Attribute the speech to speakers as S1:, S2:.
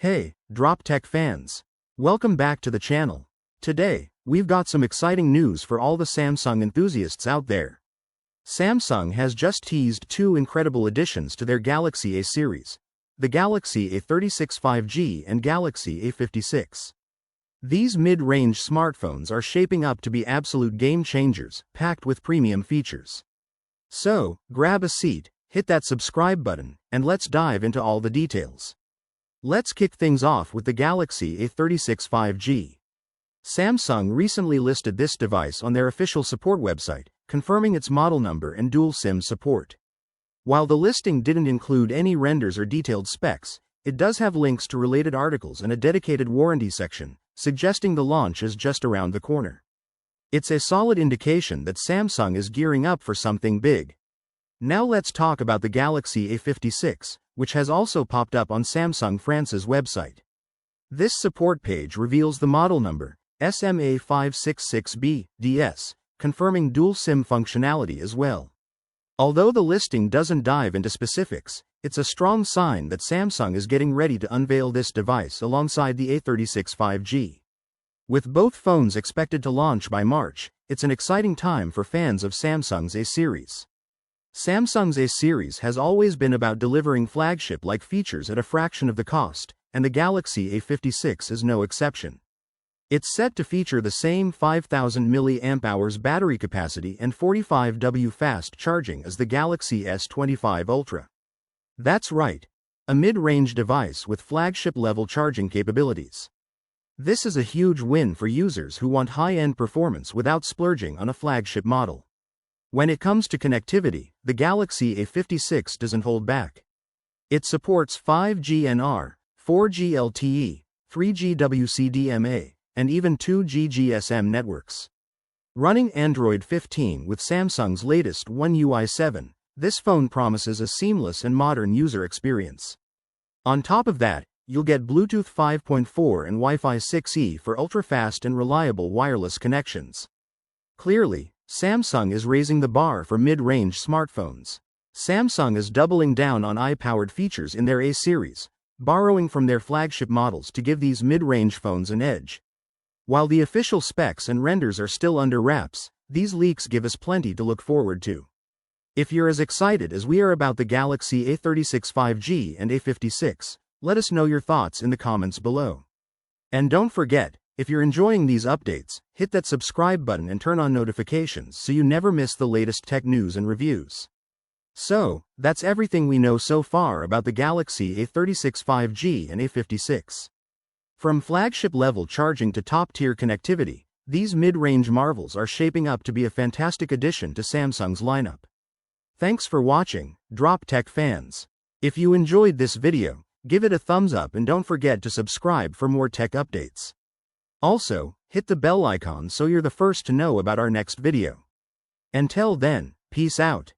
S1: Hey, Drop Tech fans! Welcome back to the channel. Today, we've got some exciting news for all the Samsung enthusiasts out there. Samsung has just teased two incredible additions to their Galaxy A series, the Galaxy A36 5G and Galaxy A56. These mid-range smartphones are shaping up to be absolute game changers, packed with premium features. So, grab a seat, hit that subscribe button, and let's dive into all the details. Let's kick things off with the Galaxy A36 5G. Samsung recently listed this device on their official support website, confirming its model number and dual SIM support. While the listing didn't include any renders or detailed specs, it does have links to related articles and a dedicated warranty section, suggesting the launch is just around the corner. It's a solid indication that Samsung is gearing up for something big. Now let's talk about the Galaxy A56, which has also popped up on Samsung France's website. This support page reveals the model number, SMA566B-DS, confirming dual SIM functionality as well. Although the listing doesn't dive into specifics, it's a strong sign that Samsung is getting ready to unveil this device alongside the A36 5G. With both phones expected to launch by March, it's an exciting time for fans of Samsung's A series. Samsung's A series has always been about delivering flagship-like features at a fraction of the cost, and the Galaxy A56 is no exception. It's set to feature the same 5000 mAh battery capacity and 45W fast charging as the Galaxy S25 Ultra. That's right, a mid-range device with flagship-level charging capabilities. This is a huge win for users who want high-end performance without splurging on a flagship model. When it comes to connectivity, the Galaxy A56 doesn't hold back. It supports 5G NR, 4G LTE, 3G WCDMA, and even 2G GSM networks. Running Android 15 with Samsung's latest One UI 7, this phone promises a seamless and modern user experience. On top of that, you'll get Bluetooth 5.4 and Wi-Fi 6E for ultra-fast and reliable wireless connections. Clearly, Samsung is raising the bar for mid-range smartphones. Samsung is doubling down on AI-powered features in their A series, borrowing from their flagship models to give these mid-range phones an edge. While the official specs and renders are still under wraps, these leaks give us plenty to look forward to. If you're as excited as we are about the Galaxy A36 5G and A56, let us know your thoughts in the comments below. And don't forget, if you're enjoying these updates, hit that subscribe button and turn on notifications so you never miss the latest tech news and reviews. So, that's everything we know so far about the Galaxy A36 5G and A56. From flagship-level charging to top-tier connectivity, these mid-range marvels are shaping up to be a fantastic addition to Samsung's lineup. Thanks for watching, Drop Tech fans. If you enjoyed this video, give it a thumbs up and don't forget to subscribe for more tech updates. Also, hit the bell icon so you're the first to know about our next video. Until then, peace out.